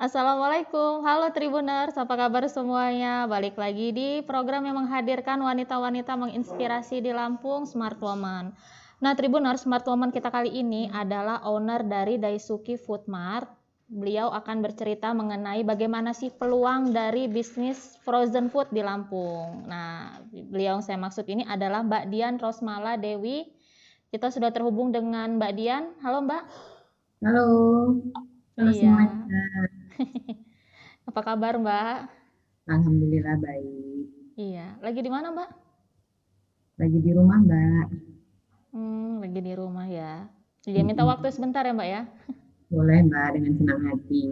Assalamualaikum, halo Tribuners, apa kabar semuanya? Balik lagi di program yang menghadirkan wanita-wanita menginspirasi di Lampung, Smart Woman. Nah Tribuners, Smart Woman kita kali ini adalah owner dari Daisuki Food Mart. Beliau akan bercerita mengenai bagaimana sih peluang dari bisnis frozen food di Lampung. Nah, beliau yang saya maksud ini adalah Mbak Dian Rosmala Dewi. Kita sudah terhubung dengan Mbak Dian. Halo Mbak. Halo, halo Iya. semuanya. Apa kabar Mbak? Alhamdulillah baik. Iya, lagi di mana Mbak? Lagi di rumah, Mbak. Lagi di rumah ya. Dia minta waktu Mm-mm. sebentar ya Mbak ya? Boleh, Mbak, dengan senang hati.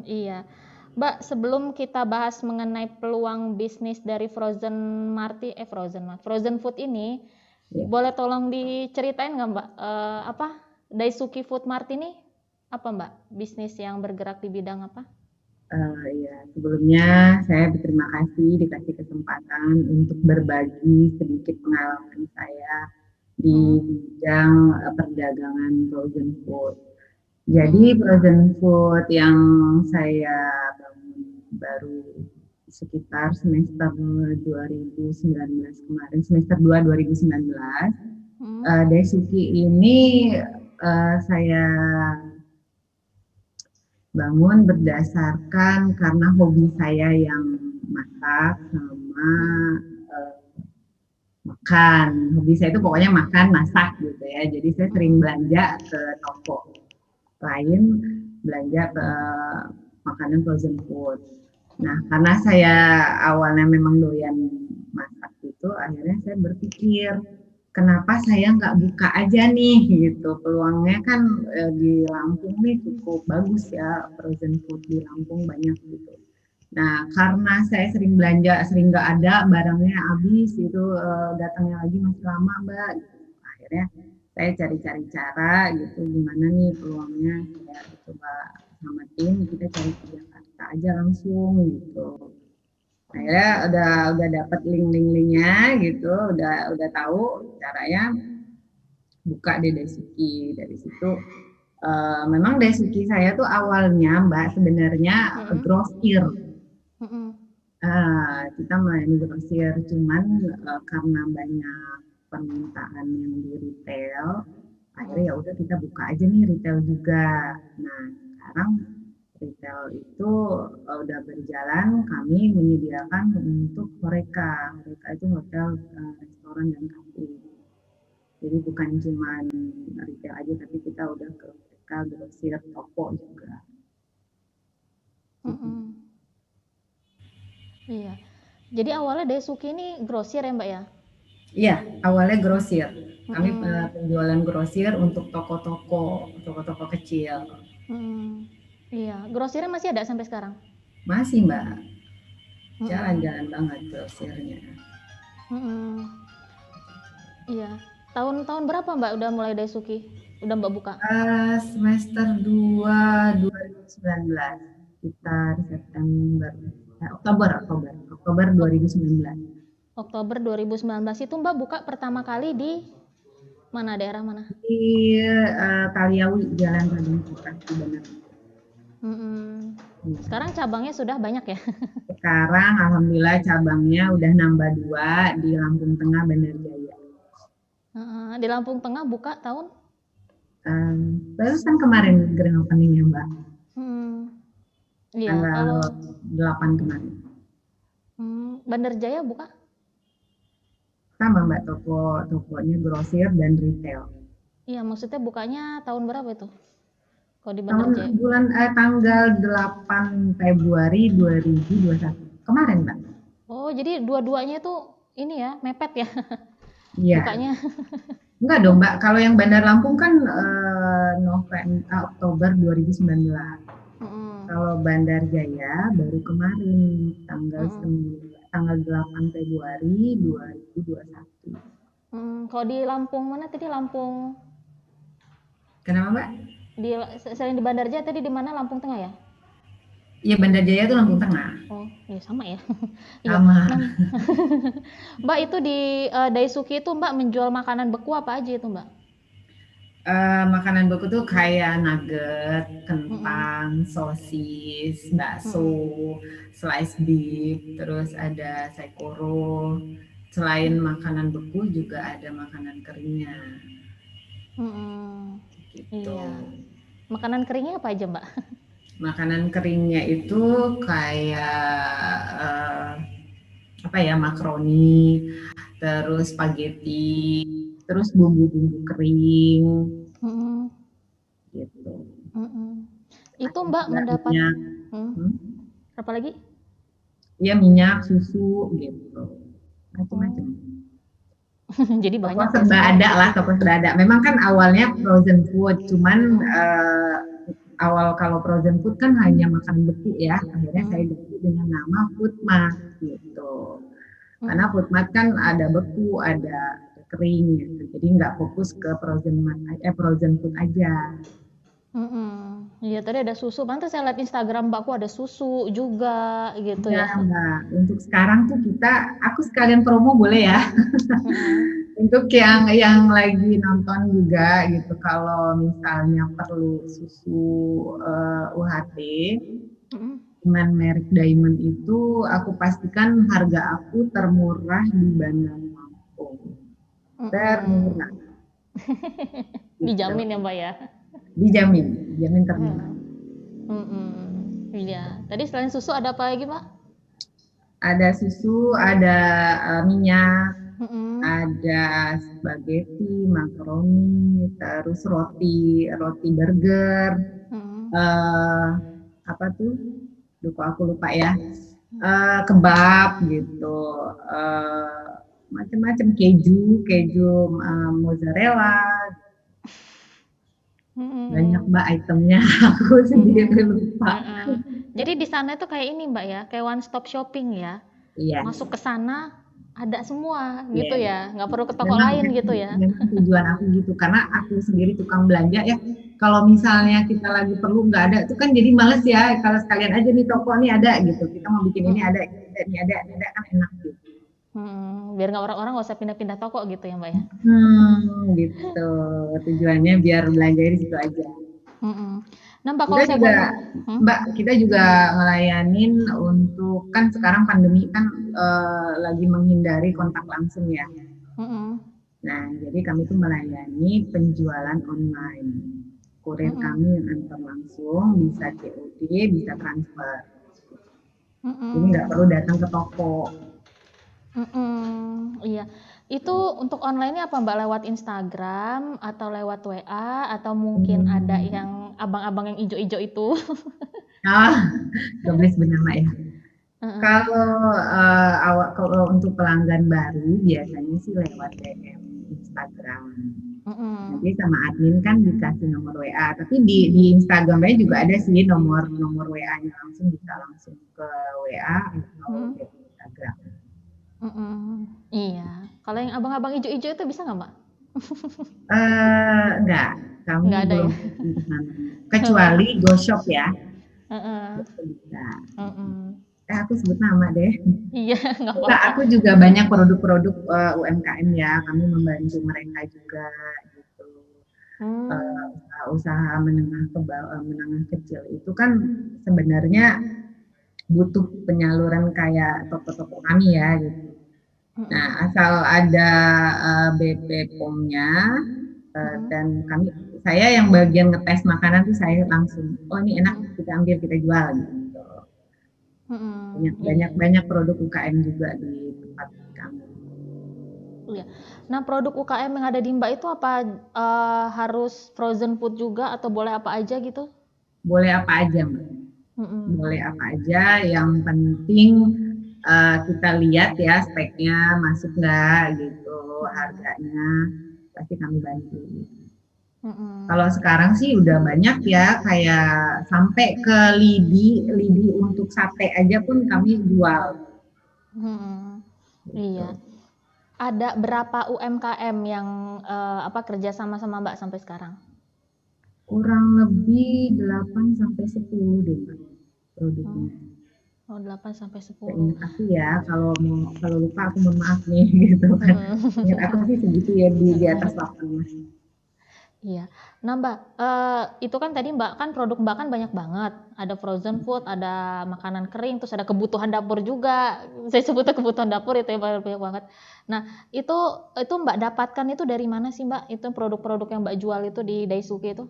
Iya. Mbak, sebelum kita bahas mengenai peluang bisnis dari Frozen Food ini, Ya, boleh tolong diceritain nggak Mbak, apa Daisuki Food Mart ini apa Mbak? Bisnis yang bergerak di bidang apa? ya, sebelumnya saya berterima kasih dikasih kesempatan untuk berbagi sedikit pengalaman saya di Mm-mm. bidang perdagangan frozen food. Jadi Mm-mm. frozen food yang saya bangun baru sekitar semester 2019 kemarin, semester 2 2019. Mm. Daisuki ini saya bangun berdasarkan karena hobi saya yang masak sama Mm. eh, makan. Hobi saya itu pokoknya makan, masak gitu ya. Jadi saya sering Mm. belanja ke toko lain, belanja ke makanan frozen food. Nah, karena saya awalnya memang doyan masak itu, akhirnya saya berpikir, kenapa saya nggak buka aja nih gitu. Peluangnya kan di Lampung nih cukup bagus ya, frozen food di Lampung banyak gitu. Nah, karena saya sering belanja, sering nggak ada barangnya habis itu, datangnya lagi masih lama Mbak. Gitu. Akhirnya saya cari-cari cara gitu, gimana nih peluangnya, saya coba sama tim kita cari ke Jakarta aja langsung gitu. Akhirnya udah dapat link-linknya gitu, udah tahu caranya buka di Daisuki. Dari situ memang Daisuki saya tuh awalnya Mbak sebenarnya Mm. grosir. Mm. Kita main grosir, cuman karena banyak permintaan yang di retail, akhirnya Mm. ya udah kita buka aja nih retail juga. Nah, sekarang retail itu udah berjalan, kami menyediakan untuk Horeca. Horeca itu hotel, restoran dan kafe. Jadi bukan cuma retail aja, tapi kita udah ke Horeca, grosir, toko juga. Gitu. Mm. Iya. Jadi awalnya Daisuki ini grosir ya Mbak ya? Iya, awalnya grosir. Kami Mm. penjualan grosir untuk toko-toko kecil. Mm. Iya, grosirnya masih ada sampai sekarang? Masih Mbak, Mm. jalan-jalan banget grosirnya. Mm. Iya. Tahun-tahun berapa Mbak udah mulai Daisuki? Udah Mbak buka? Semester 2 2019, sekitar September, Oktober Ok- 2019. Oktober 2019 itu Mbak buka pertama kali di mana, daerah mana? Di Kaliawi, Jalan Raden Kipas di Benar. Mm. Iya. Sekarang cabangnya sudah banyak ya? Sekarang alhamdulillah cabangnya udah nambah 2 di Lampung Tengah, Bandar Jaya. Di Lampung Tengah buka tahun? Barusan kemarin grand opening-nya Mbak, Hmm, iya, tanggal kalau 8 kemarin. Bandar Jaya buka? Sama Mbak, tokonya grosir dan retail. Iya, maksudnya bukanya tahun berapa itu? Kalau di Bandar Tahun Jaya? tanggal 8 Februari 2021. Kemarin Mbak. Oh, jadi dua-duanya tuh ini ya, mepet ya Iya. bukanya. Enggak dong Mbak, kalau yang Bandar Lampung kan Oktober 2019. Mm-mm. Kalau Bandar Jaya baru kemarin Mm-mm. tanggal 8 Februari 2021. Kalau di Lampung mana tadi? Lampung Kenapa Mbak? di selain di Bandar Jaya tadi di mana? Lampung Tengah ya? Iya Bandar Jaya itu Lampung Tengah. Oh, iya sama ya. Iya. Sama. Nah, Mbak itu di Daisuki itu Mbak menjual makanan beku apa aja itu Mbak? Makanan beku tuh kayak nugget, Mm-mm. kentang, sosis, bakso, Mm-mm. slice beef, terus ada saikoro. Selain makanan beku juga ada makanan keringnya Mm-mm. gitu. Iya. Makanan keringnya apa aja, Mbak? Makanan keringnya itu kayak apa ya, makaroni, terus spaghetti, terus bumbu-bumbu kering Mm-mm. gitu. Mm-mm. Itu Ada Mbak juga mendapat minyak, hmm, hmm? apa lagi? Ya minyak, susu gitu, macam-macam. Oh, jadi Toko banyak ya serba sebenarnya. ada lah, toko serba ada. Memang kan awalnya frozen food, cuman Mm-mm. awal kalau frozen food kan hanya makanan beku ya. Akhirnya saya Mm-mm. ganti dengan nama Food Mart gitu. Karena Mm-mm. Food Mart kan ada beku, ada kering gitu. Jadi nggak fokus ke frozen food aja. Mm-mm. Iya, tadi ada susu. Pantes saya lihat Instagram Mbakku ada susu juga gitu Iya ya. Mbak, untuk sekarang tuh aku sekalian promo boleh ya? Mm-mm. Untuk yang lagi nonton juga gitu, kalau misalnya perlu susu UHT Mm-mm. dengan merek Diamond itu, aku pastikan harga aku termurah di Bandar Lampung. Termurah Mm-mm. gitu. Dijamin ya Mbak ya. Dijamin, dijamin termurah. Mm. Mm-mm. Iya. Tadi selain susu ada apa lagi Mbak? Ada susu, ada minyak, Mm-mm. ada spaghetti, makaroni, terus roti, roti burger, Mm-mm. eh apa tuh? Lupa, aku lupa ya. Kebab gitu, eh macam-macam, keju, keju mozzarella, banyak Mm-mm. mbak itemnya. Aku sendiri Mm-mm. lupa. Heeh. Jadi di sana itu kayak ini Mbak ya, kayak one stop shopping ya. Iya, Masuk ke sana ada semua gitu iya. ya, nggak perlu ke toko Memang, lain gitu ya. memang tujuan aku gitu, karena aku sendiri tukang belanja ya. Kalau misalnya kita lagi perlu nggak ada, itu kan jadi males ya. Kalau sekalian aja nih toko nih ada gitu, kita mau bikin ini Mm-mm. ada, ini ada kan enak gitu. Biar nggak orang-orang nggak usah pindah-pindah toko gitu ya Mbak ya. Gitu. Tujuannya biar belanja di situ aja. Mm-mm. Nah Mbak Kita kalau saya juga, boleh, hmm? Mbak, kita juga ngelayanin untuk, kan sekarang pandemi kan lagi menghindari kontak langsung ya. Mm-mm. Nah, jadi kami tuh melayani penjualan online. Kurir kami Mm-mm. yang antar langsung, bisa COD, bisa transfer. Jadi nggak perlu Mm-mm. datang ke toko. Iya. Itu untuk online-nya apa Mbak? Lewat Instagram atau lewat WA atau mungkin ada Hmm. yang abang-abang yang ijo-ijo itu? Ah, gak boleh sebut nama ya. Heeh. Kalau untuk pelanggan baru biasanya sih lewat DM Instagram. Mm-mm. Nanti sama admin kan dikasih nomor WA, tapi di Instagramnya juga ada sih nomor nomor WA-nya, langsung bisa langsung ke WA atau Mm-mm. ke Instagram. Mm-mm. Iya. Kalau yang abang-abang ijo-ijo itu bisa nggak Mbak? Enggak, kami Nggak ada belum ya? ke sana. Kecuali Go Shop ya, Heeh. itu bisa. Mm-mm. Aku sebut nama deh. Iya, nggak Enggak, apa-apa. aku juga banyak produk-produk UMKM ya, kami membantu mereka juga gitu. Hmm. Usaha menengah kecil itu kan sebenarnya butuh penyaluran kayak toko-toko kami ya gitu. Nah, Mm-mm. asal ada BP POM-nya, Mm-mm. dan saya yang bagian ngetes makanan tuh, saya langsung, oh ini enak, Mm-mm. kita ambil, kita jual gitu. Banyak banyak Iya. banyak produk UKM juga di tempat kami. Iya. Nah, produk UKM yang ada di Mbak itu apa harus frozen food juga atau boleh apa aja gitu? Boleh apa aja, Mbak. Mm-mm. Boleh apa aja, yang penting kita lihat ya speknya masuk nggak gitu, Mm-mm. harganya pasti kami bantu. Kalau Mm-mm. sekarang sih udah banyak ya, kayak sampai ke lidi, lidi untuk sate aja pun kami jual Mm-mm. Iya. gitu. Ada berapa UMKM yang apa kerja sama-sama Mbak sampai sekarang? Kurang lebih 8 sampai 10 deh Mbak, Hmm. produknya. Oh, 8 sampai 10. Seingat aku ya, kalau lupa aku mohon maaf nih gitu kan. Mm-mm. Ingat aku sih segitu ya, di atas 8 lah. Iya. Nah Mbak, itu kan tadi Mbak kan produk Mbak kan banyak banget. Ada frozen food, ada makanan kering, terus ada kebutuhan dapur juga. Saya sebutnya kebutuhan dapur itu ya banyak banget. Nah itu Mbak dapatkan itu dari mana sih Mbak? Itu produk-produk yang Mbak jual itu di Daisuke itu?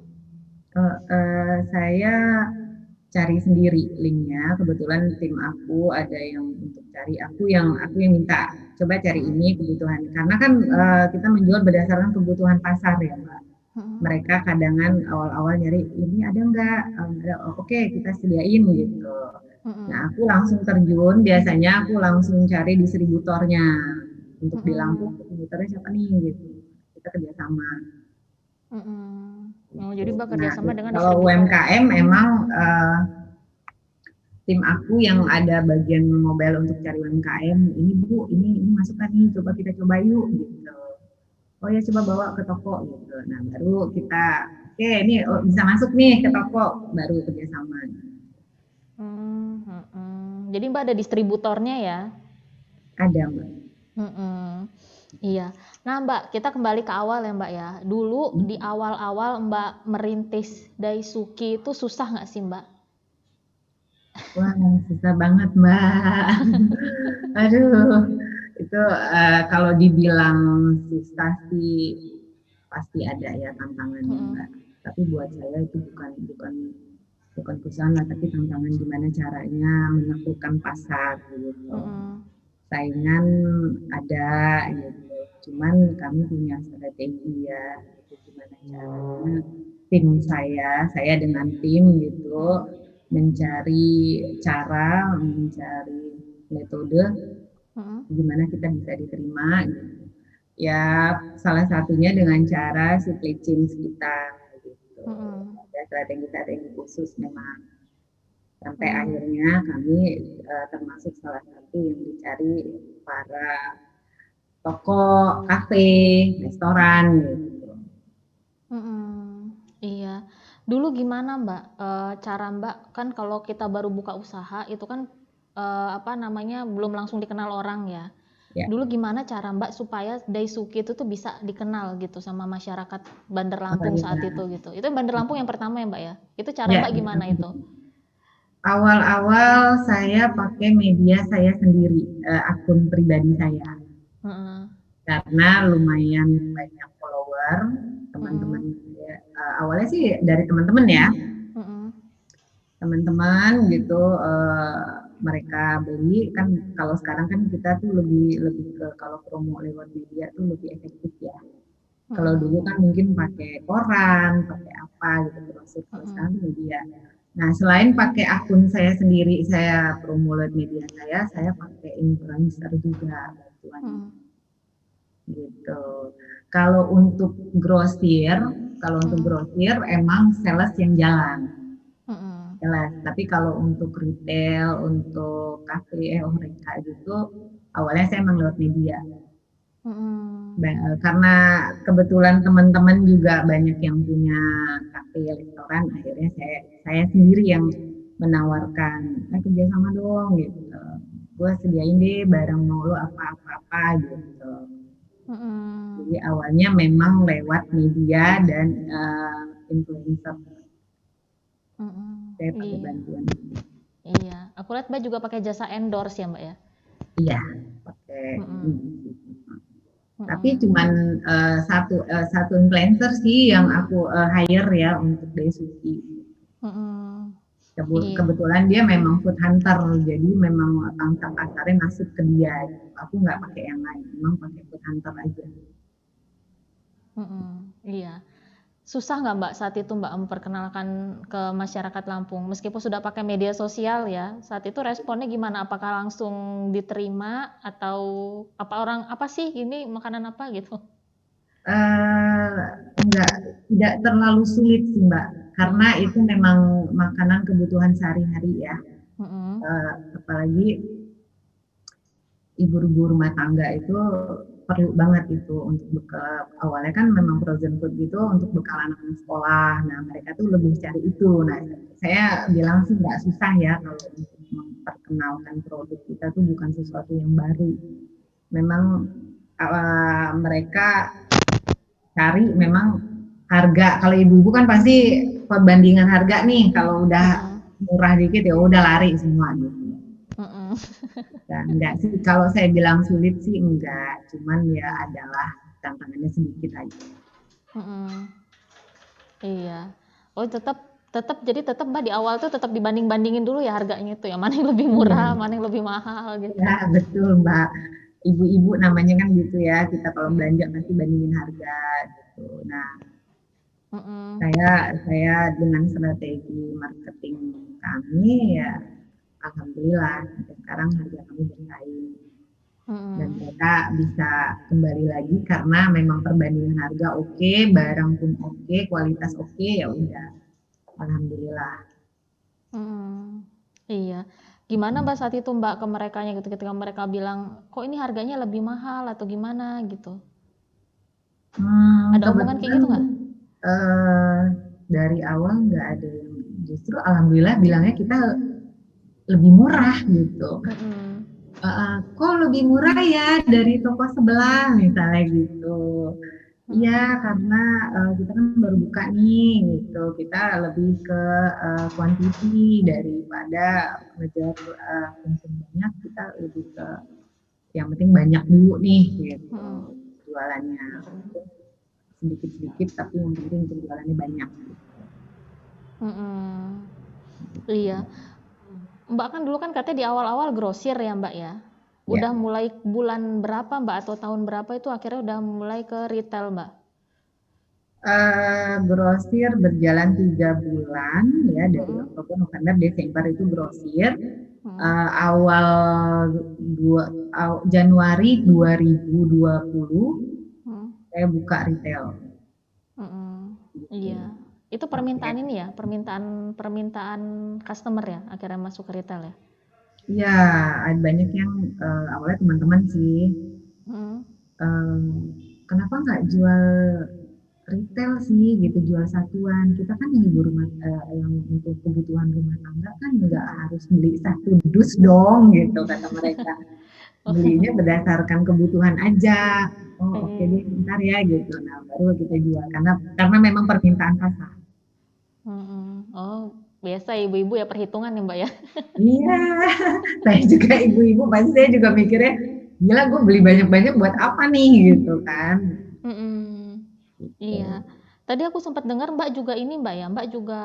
Saya cari sendiri linknya. Kebetulan tim aku ada yang untuk cari, aku yang minta coba cari ini kebutuhan. Karena kan kita menjual berdasarkan kebutuhan pasar ya Mbak. Mm-mm. Mereka kadangan awal-awal nyari ini ada nggak? Ada, oke kita sediain gitu. Nah Mm-mm. aku langsung terjun, biasanya aku langsung cari distributornya. Untuk di Lampung, Mm-mm. distributornya siapa nih gitu. Kita kerjasama. Mm-mm. Oh, Gitu. jadi Mbak Nah, kerjasama dengan kalau distributor ya? UMKM emang tim aku yang ada bagian mobile untuk cari UMKM, ini Bu, ini masukkan nih, coba kita coba yuk gitu. Oh ya coba bawa ke toko gitu. Nah baru kita, oke ini bisa masuk nih ke toko, baru kerjasama. Jadi Mbak ada distributornya ya? Ada Mbak. Mm-mm. Iya. Nah Mbak, kita kembali ke awal ya Mbak ya. Dulu di awal-awal Mbak merintis Daisuki itu susah nggak sih Mbak? Wah susah banget Mbak. Aduh, itu kalau dibilang susah sih pasti ada ya tantangannya Mm-mm. Mbak. Tapi buat saya itu bukan bukan bukan kesusahan lah, tapi tantangan gimana caranya menaklukkan pasar gitu. Mm-mm. Saingan ada gitu. Cuman kami punya strategi ya, gitu, gimana caranya tim saya dengan tim gitu mencari cara, mencari metode Mm-mm. gimana kita bisa diterima gitu. Ya salah satunya dengan cara supply chain kita gitu. Mm-mm. Ada strategi-strategi khusus memang sampai Mm. akhirnya kami termasuk salah satu yang dicari para toko, kafe, restoran gitu. Mm-mm. Iya. Dulu gimana Mbak? Cara Mbak kan kalau kita baru buka usaha itu kan apa namanya belum langsung dikenal orang ya. Ya, Dulu gimana cara Mbak supaya Daisuki itu tuh bisa dikenal gitu sama masyarakat Bandar Lampung saat itu ya, gitu. Itu Bandar Lampung yang pertama ya Mbak ya? Itu cara ya. Mbak gimana itu? Awal-awal saya pakai media saya sendiri, akun pribadi saya, Heeh. karena lumayan banyak follower Heeh. teman-teman. Ya, awalnya sih dari teman-teman ya, Heeh. teman-teman gitu mereka beli kan kalau sekarang kan kita tuh lebih lebih ke kalau promo lewat media tuh lebih efektif ya. Kalau Heeh. dulu kan mungkin pakai koran, pakai apa gitu termasuk kalau Heeh. sekarang tuh media. Nah, selain pakai akun saya sendiri, saya promo lewat media saya pakai influencer juga bantuannya Heeh. gitu. Kalau untuk grosir, kalau untuk Heeh. grosir emang sales yang jalan Heeh. jelas. Tapi kalau untuk retail, untuk kafe, mereka gitu, awalnya saya emang lewat media. Heeh. Karena kebetulan teman-teman juga banyak yang punya kafe, restoran, akhirnya saya sendiri yang menawarkan, kerjasama dong gitu. Gue sediain deh barang mau lo apa-apa gitu. Heeh. Jadi awalnya memang lewat media dan influencer. Heeh. Saya pakai Iya. bantuan. Iya. Aku lihat Mbak juga pakai jasa endorse ya Mbak ya? Iya, pakai Heeh. ini. Tapi Heeh. cuman satu influencer sih yang aku hire ya untuk Daisuki. Heeh. Iya. Kebetulan dia memang food hunter, jadi memang pangsa pasarnya masuk ke dia. Aku nggak pakai yang lain, memang pakai food hunter aja. Heeh. Iya. Susah nggak Mbak saat itu Mbak memperkenalkan ke masyarakat Lampung? Meskipun sudah pakai media sosial ya, saat itu responnya gimana? Apakah langsung diterima atau apa orang apa sih ini makanan apa gitu? Eh, enggak, tidak terlalu sulit sih Mbak, karena Mm-mm. itu memang makanan kebutuhan sehari-hari ya. Mm-mm. Apalagi ibu-ibu rumah tangga itu perlu banget itu untuk bekal. Awalnya kan memang frozen food gitu untuk bekal anak-anak sekolah. Nah mereka tuh lebih cari itu. Nah saya bilang sih nggak susah ya kalau untuk memperkenalkan produk kita tuh bukan sesuatu yang baru. Memang mereka cari memang harga. Kalau ibu-ibu kan pasti perbandingan harga nih. Kalau udah murah dikit ya udah lari semua gitu. Dan enggak sih, kalau saya bilang sulit sih enggak, cuman ya adalah tantangannya sedikit aja. Iya. Oh jadi tetap Mbak di awal tuh tetap dibanding-bandingin dulu ya harganya itu ya, mana yang lebih murah, mana yang lebih mahal gitu. Ya betul Mbak, ibu-ibu namanya kan gitu ya, kita kalau belanja pasti bandingin harga gitu. Nah, saya dengan strategi marketing kami ya, alhamdulillah sampai sekarang harga kami bersaing. Dan mereka bisa kembali lagi karena memang perbandingan harga oke, barang pun oke, kualitas oke, ya udah, alhamdulillah. Iya. Gimana Mbak saat itu Mbak ke merekanya gitu, ketika mereka bilang kok ini harganya lebih mahal atau gimana gitu? Ada omongan kayak gitu nggak? Dari awal nggak ada yang, justru alhamdulillah bilangnya kita lebih murah gitu. Kok lebih murah ya dari toko sebelah misalnya gitu. Iya, karena kita kan baru buka nih gitu. Kita lebih ke quantity daripada ngejar konsumsi banyak, kita lebih ke yang penting banyak dulu nih gitu jualannya. Sedikit-sedikit tapi yang penting penjualannya banyak. Iya. Mbak kan dulu kan katanya di awal-awal grosir ya Mbak ya. Udah mulai bulan berapa Mbak atau tahun berapa itu akhirnya udah mulai ke retail Mbak? Grosir berjalan 3 bulan ya, dari Oktober, November, Desember itu grosir. Awal Januari 2020 saya buka retail. Iya. Itu permintaan ini ya, permintaan customer ya, akhirnya masuk ke retail ya? Iya, ada banyak yang awalnya teman-teman sih. Kenapa nggak jual retail sih gitu, jual satuan? Kita kan yang ibu rumah yang untuk kebutuhan rumah tangga kan nggak harus beli satu dus dong gitu kata mereka. Belinya berdasarkan kebutuhan aja. Oh oke deh, bentar ya gitu. Nah baru kita jual karena memang permintaan pasar. Oh, biasa ibu-ibu ya perhitungan ya Mbak ya? Iya, saya juga ibu-ibu pasti saya juga mikirnya, gila gue beli banyak-banyak buat apa nih gitu kan. Iya, tadi aku sempat dengar Mbak juga ini Mbak ya, Mbak juga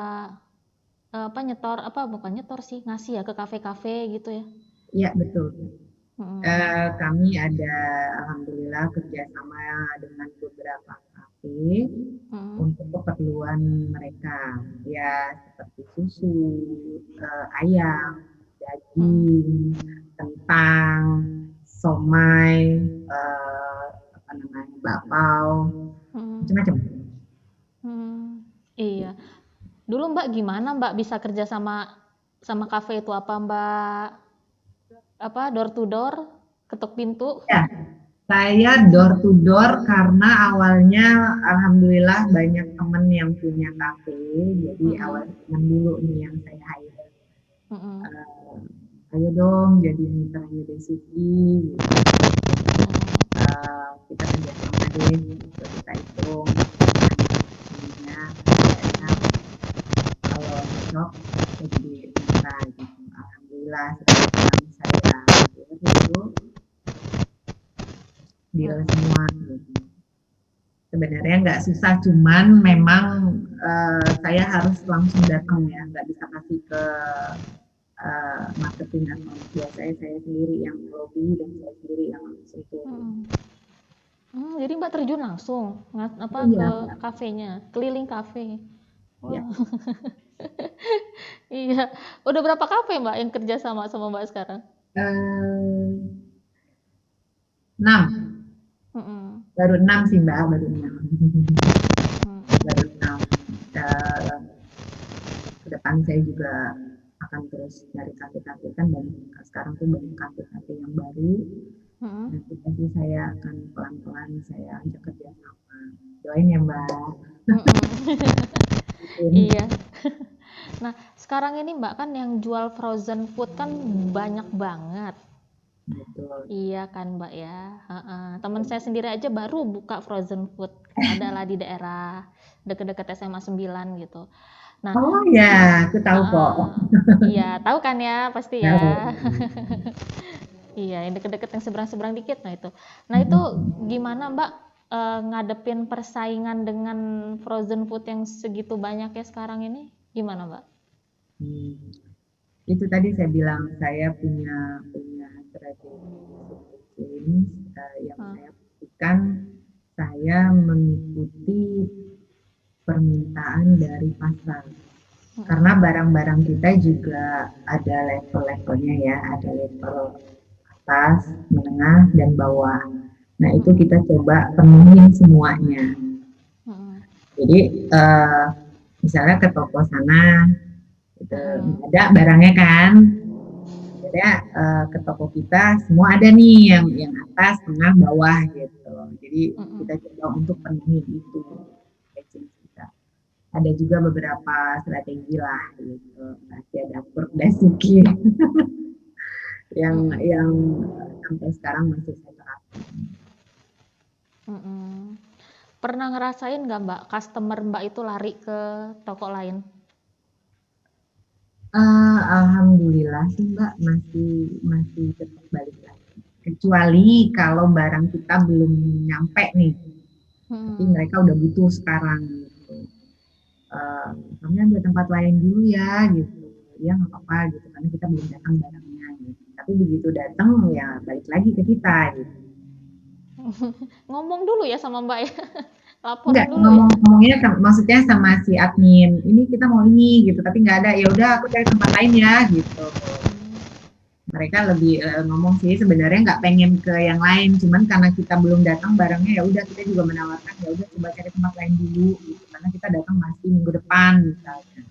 bukan nyetor sih, ngasih ya ke kafe-kafe gitu ya? Iya betul. Kami ada alhamdulillah kerjasama dengan beberapa kafe untuk keperluan mereka ya, seperti susu, ayam, daging, kentang, somai, bakpao, macam-macam. Iya. Dulu Mbak gimana Mbak bisa kerja sama kafe itu, apa Mbak door to door, ketuk pintu? Ya, saya door to door karena awalnya alhamdulillah banyak teman yang punya kafe, jadi awalnya teman dulu nih yang saya hire. Ayo dong jadi miternya Desivi, gitu. Kita kerjasama deh, gitu. Kita hitung kalau cocok jadi mitra gitu. Alhamdulillah sekarang saya itu deal semua gitu. Sebenarnya nggak susah, cuman memang saya harus langsung datang ya, nggak bisa kasih ke marketing atau biasanya saya sendiri yang lobby dan saya sendiri yang langsung turun. Jadi Mbak terjun langsung ke kafenya, keliling kafe. Wow. Ya. Iya. Udah berapa kafe Mbak yang kerja sama Mbak sekarang? 6. Baru 6 sih Mbak, baru 6. Baru 6. Kedepan saya juga akan terus cari kafe-kafe, kan banyak sekarang tuh banyak kafe-kafe yang baru. Nanti pasti saya akan pelan-pelan saya ajak kerja sama. Doain ya Mbak. Iya. Nah sekarang ini Mbak kan yang jual frozen food kan banyak banget. Betul. Iya kan Mbak ya. Teman saya sendiri aja baru buka frozen food. Adalah di daerah deket-deket SMA 9 gitu. Nah, Oh ya, aku tahu kok. iya tahu kan ya pasti ya. Tahu. Iya, yang deket-deket yang seberang-seberang dikit. Nah itu gimana Mbak ngadepin persaingan dengan frozen food yang segitu banyak ya sekarang ini? Gimana Mbak? Hmm. Itu tadi saya bilang saya punya strategi supply chain yang Ah, saya pastikan saya mengikuti permintaan dari pasar. Karena barang-barang kita juga ada level-levelnya ya, ada level atas, menengah, dan bawah. Nah itu kita coba penuhin semuanya. Jadi misalnya ke toko sana, itu ada barangnya kan, akhirnya ke toko kita semua ada nih yang atas, tengah, bawah gitu. Jadi kita coba untuk penuhi itu kita. Ada juga beberapa strategi lah gitu, rahasia dapur Dasuki yang sampai sekarang masih saya terapkan. Pernah ngerasain nggak Mbak, customer Mbak itu lari ke toko lain? Alhamdulillah sih Mbak masih tetap balik lagi. Kecuali kalau barang kita belum nyampe nih, tapi mereka udah butuh sekarang gitu. Kami ambil tempat lain dulu ya gitu. Ya nggak apa-apa gitu karena kita belum datang barangnya. Gitu. Tapi begitu datang ya balik lagi ke kita gitu. Ngomong dulu ya sama Mbak ya. Enggak, Laporin dulu ya. ngomongnya maksudnya sama si admin. Ini kita mau ini gitu, tapi nggak ada. Ya udah aku cari tempat lain ya gitu. Mereka lebih ngomong sih sebenarnya nggak pengen ke yang lain, cuman karena kita belum datang barangnya ya udah kita juga menawarkan ya udah coba cari tempat lain dulu gitu. Karena kita datang masih minggu depan misalnya.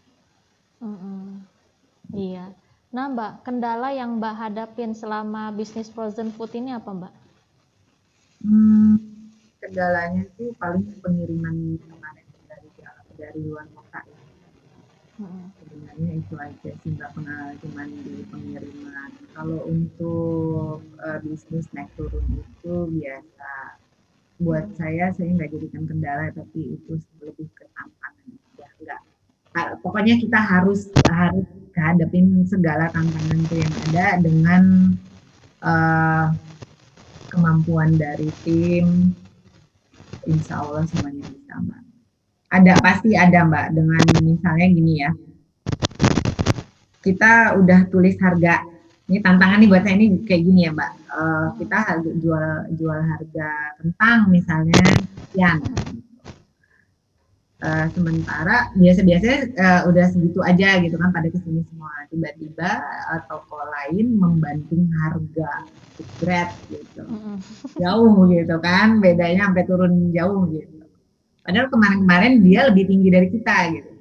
Iya. Nah Mbak, kendala yang Mbak hadapin selama bisnis frozen food ini apa Mbak? Kendalanya tuh paling pengiriman kemarin dari luar kota ya. Sebenarnya itu aja sih nggak pernah cuman di pengiriman. Kalau untuk bisnis naik turun itu biasa. Buat saya nggak jadikan kendala, tapi itu lebih ke tantangan. Ya, enggak. Pokoknya kita harus hadapin segala tantangan itu yang ada dengan kemampuan dari tim. Insya Allah semuanya bisa Mbak. Pasti ada Mbak, dengan misalnya gini ya, kita udah tulis harga. Ini tantangan nih buat saya ini kayak gini ya Mbak. Kita jual harga kentang misalnya sekian. Sementara biasa-biasanya udah segitu aja gitu kan pada kesini semua. Tiba-tiba toko lain membanting harga berat gitu. Jauh gitu kan, bedanya sampai turun jauh gitu. Padahal kemarin-kemarin dia lebih tinggi dari kita gitu.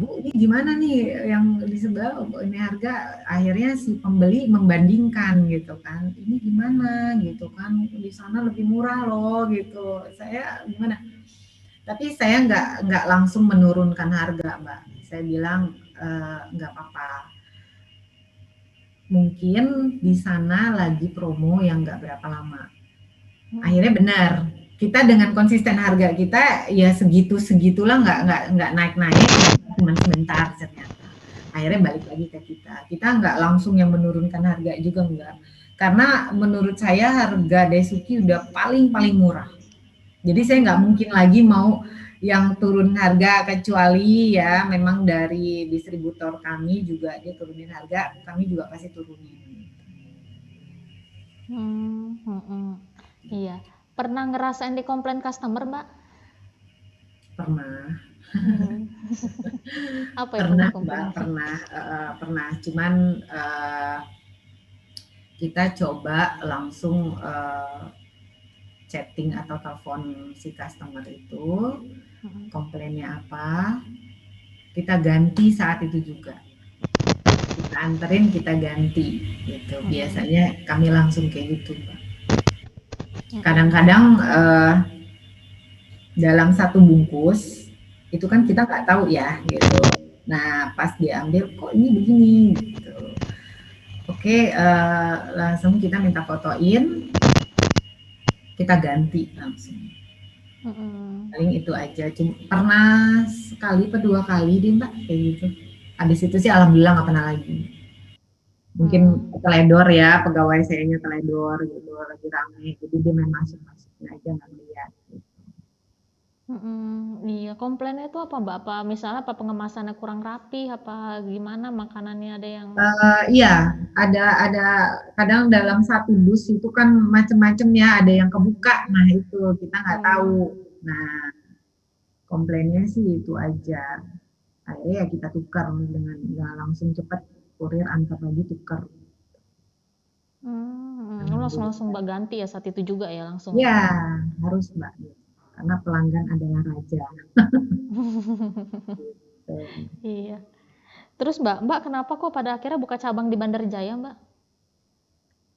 Bu, ini gimana nih yang di sebelah ini harga, akhirnya si pembeli membandingkan gitu kan, ini gimana gitu kan, di sana lebih murah loh gitu, saya gimana, tapi saya nggak langsung menurunkan harga Mbak, saya bilang nggak apa-apa, mungkin di sana lagi promo yang nggak berapa lama, akhirnya benar. Kita dengan konsisten harga kita ya segitulah, nggak naik cuma sebentar ternyata. Akhirnya balik lagi ke kita nggak langsung yang menurunkan harga juga enggak, karena menurut saya harga Daisuki udah paling murah. Jadi saya nggak mungkin lagi mau yang turun harga, kecuali ya memang dari distributor kami juga dia turunin harga, kami juga pasti turunin. Iya. Pernah ngerasain di komplain customer, Mbak? Pernah. Apa pernah, itu Mbak, pernah. Cuman kita coba langsung chatting atau telepon si customer itu, komplainnya apa, kita ganti saat itu juga. Kita anterin, kita ganti gitu. Biasanya kami langsung kayak gitu, Mbak. Kadang-kadang dalam satu bungkus itu kan kita nggak tahu ya gitu. Nah pas diambil kok ini begini gitu. Oke, langsung kita minta fotoin, kita ganti langsung. Paling itu aja. Cuma pernah sekali atau 2 kali deh Mbak kayak gitu. Habis itu sih alhamdulillah nggak pernah lagi. Mungkin teledor ya, pegawai sayanya teledor gitu, lagi rame, jadi dia main masuk-masuknya aja nggak lihat. Gitu. Iya, komplainnya itu apa Mbak? Apa misalnya apa pengemasannya kurang rapi, apa gimana makanannya ada yang Iya, ada kadang dalam satu bus itu kan macam-macam ya, ada yang kebuka, nah itu kita nggak tahu. Nah, komplainnya sih itu aja. Akhirnya ya kita tukar dengan nggak langsung cepat, kurir antar lagi tukar. langsung Mbak ganti ya saat itu juga ya langsung Ya, harus Mbak, karena pelanggan adalah raja. Gitu. Iya. Terus Mbak kenapa kok pada akhirnya buka cabang di Bandar Jaya Mbak?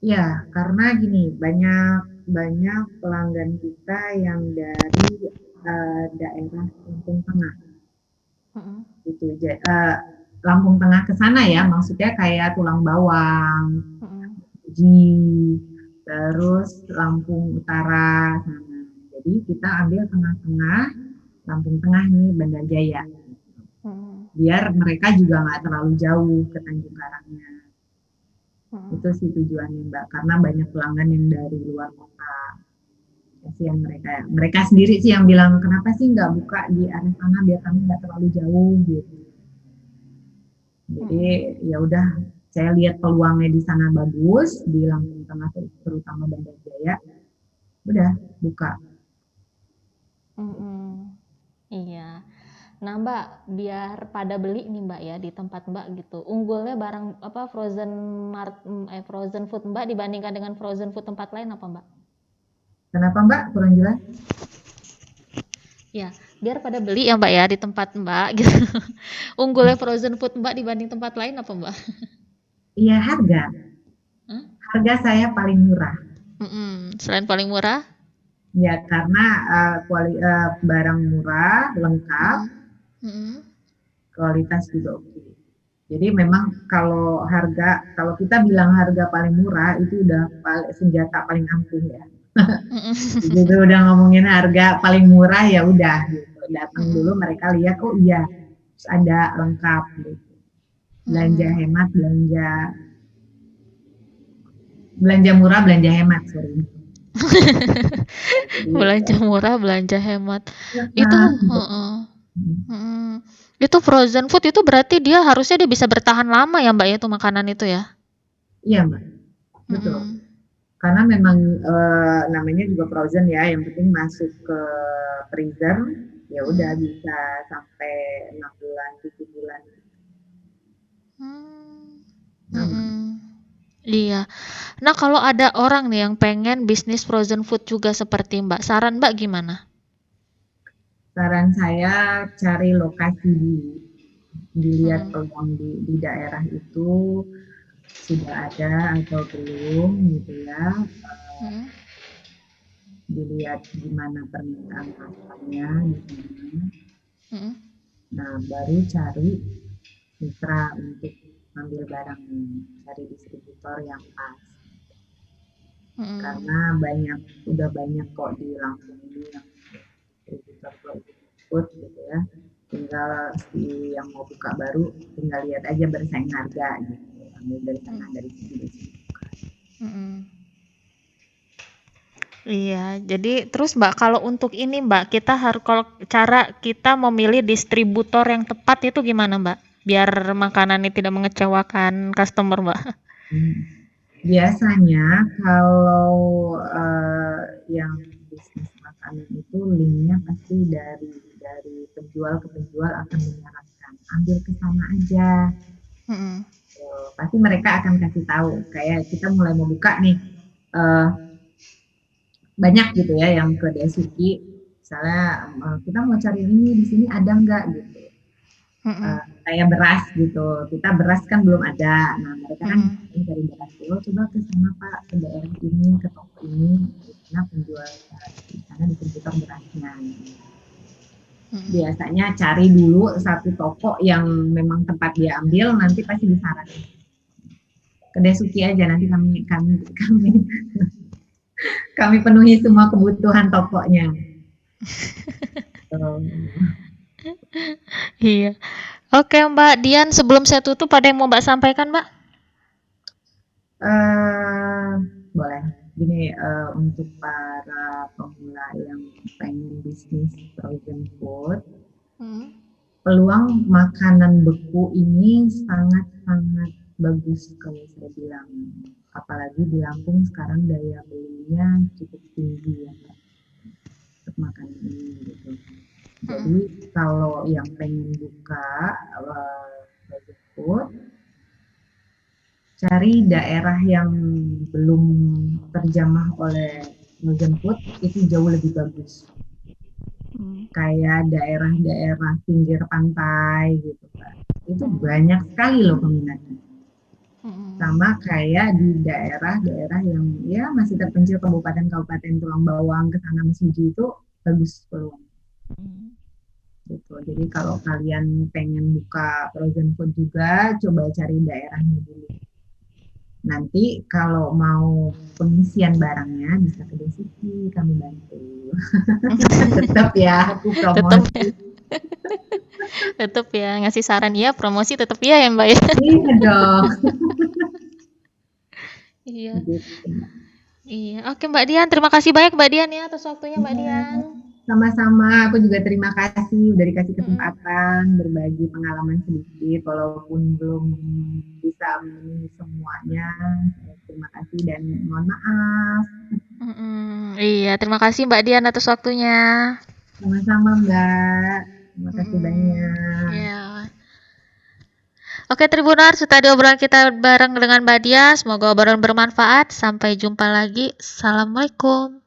Ya, karena gini, banyak pelanggan kita yang dari daerah Lampung Tengah. Gitu. Lampung Tengah ke sana ya, maksudnya kayak Tulang Bawang, terus Lampung Utara sana. Jadi kita ambil tengah-tengah, Lampung Tengah nih, Bandar Jaya. Biar mereka juga nggak terlalu jauh ke Tanjung Karangnya. Itu sih tujuannya Mbak, karena banyak pelanggan yang dari luar kota. Kasihan mereka sendiri sih yang bilang kenapa sih nggak buka di area sana biar kami nggak terlalu jauh gitu. Jadi ya udah, saya lihat peluangnya di sana bagus, di Lampung Tengah terutama Bandar Jaya, udah buka. Iya. Nah Mbak, biar pada beli nih Mbak ya di tempat Mbak gitu. Unggulnya barang apa frozen food Mbak dibandingkan dengan frozen food tempat lain apa Mbak? Kenapa Mbak? Kurang jelas? Ya, biar pada beli ya Mbak ya di tempat Mbak gitu. Unggulnya frozen food Mbak dibanding tempat lain apa Mbak? Iya, harga. Harga saya paling murah. Selain paling murah? Ya, karena barang murah, lengkap, kualitas juga oke. Jadi memang kalau kita bilang harga paling murah itu udah senjata paling ampuh ya. Gitu udah ngomongin harga paling murah ya udah gitu. Datang dulu mereka lihat oh iya ada lengkap gitu. Belanja hemat, belanja murah, belanja hemat, sorry. Belanja murah, belanja hemat. Itu frozen food itu berarti dia harusnya bisa bertahan lama ya Mbak ya itu makanan itu ya? Iya Mbak, betul. Karena memang namanya juga frozen ya, yang penting masuk ke freezer ya udah bisa sampai 6 bulan, 7 bulan. Iya. Nah kalau ada orang nih yang pengen bisnis frozen food juga seperti Mbak, saran Mbak gimana? Saran saya cari lokasi dilihat peluang di daerah itu sudah ada atau belum gitu ya. Dilihat gimana permintaan pasarnya gitu. Nah baru cari mitra untuk ambil barang, cari distributor yang pas. Karena udah banyak kok di Lampung ini yang distributor food gitu ya. Tinggal si yang mau buka baru tinggal lihat aja bersaing harga gitu. Ambil dari sana dari sini. Iya, jadi terus Mbak kalau untuk ini Mbak, kalau cara kita memilih distributor yang tepat itu gimana Mbak? Biar makanannya tidak mengecewakan customer Mbak. Biasanya kalau yang bisnis makanan itu linknya pasti dari penjual ke penjual akan menyarankan ambil ke sana aja. Pasti mereka akan kasih tahu kayak kita mulai mau buka nih banyak gitu ya yang ke Desuki misalnya kita mau cari ini di sini ada nggak gitu kayak beras gitu kita beras kan belum ada nah mereka kan cari beras dulu coba ke sana Pak ke daerah ini ke toko ini karena penjual di sana distributor berasnya biasanya cari dulu satu toko yang memang tempat dia ambil nanti pasti disarankan ke Desuki aja, nanti kami penuhi semua kebutuhan tokonya. Iya. Oke, Mbak Dian, sebelum saya tutup, ada yang mau Mbak sampaikan, Mbak? Boleh. Gini, untuk para pemula yang pengen bisnis frozen food, peluang makanan beku ini sangat-sangat bagus kalau saya bilang. Apalagi di Lampung sekarang daya belinya cukup tinggi ya untuk makanan ini gitu. Jadi kalau yang pengen buka frozen food, cari daerah yang belum terjamah oleh frozen food itu jauh lebih bagus. Kayak daerah-daerah pinggir pantai gitu kan. Itu banyak sekali loh peminatnya. Sama kayak di daerah-daerah yang ya masih terpencil kabupaten-kabupaten Tulang Bawang ke sana Mesuji itu bagus peluang. Gitu. Jadi kalau kalian pengen buka frozen food juga, coba cari daerahnya dulu. Nanti kalau mau pengisian barangnya bisa ke Desuki, kami bantu. Tetap ya, aku promosi. Tetap ya, ngasih saran ya, promosi tetap ya Mbak ya. Iya dong. Iya. Iya. Oke Mbak Dian, terima kasih banyak Mbak Dian ya atas waktunya Mbak Dian. Sama-sama, aku juga terima kasih udah dikasih kesempatan berbagi pengalaman sedikit, walaupun belum bisa memenuhi semuanya. Terima kasih dan mohon maaf. Iya, terima kasih Mbak Dian atas waktunya. Sama-sama Mbak, terima kasih banyak. Iya. Oke Tribuners, tadi obrolan kita bareng dengan Mbak Dian. Semoga obrolan bermanfaat. Sampai jumpa lagi. Assalamualaikum.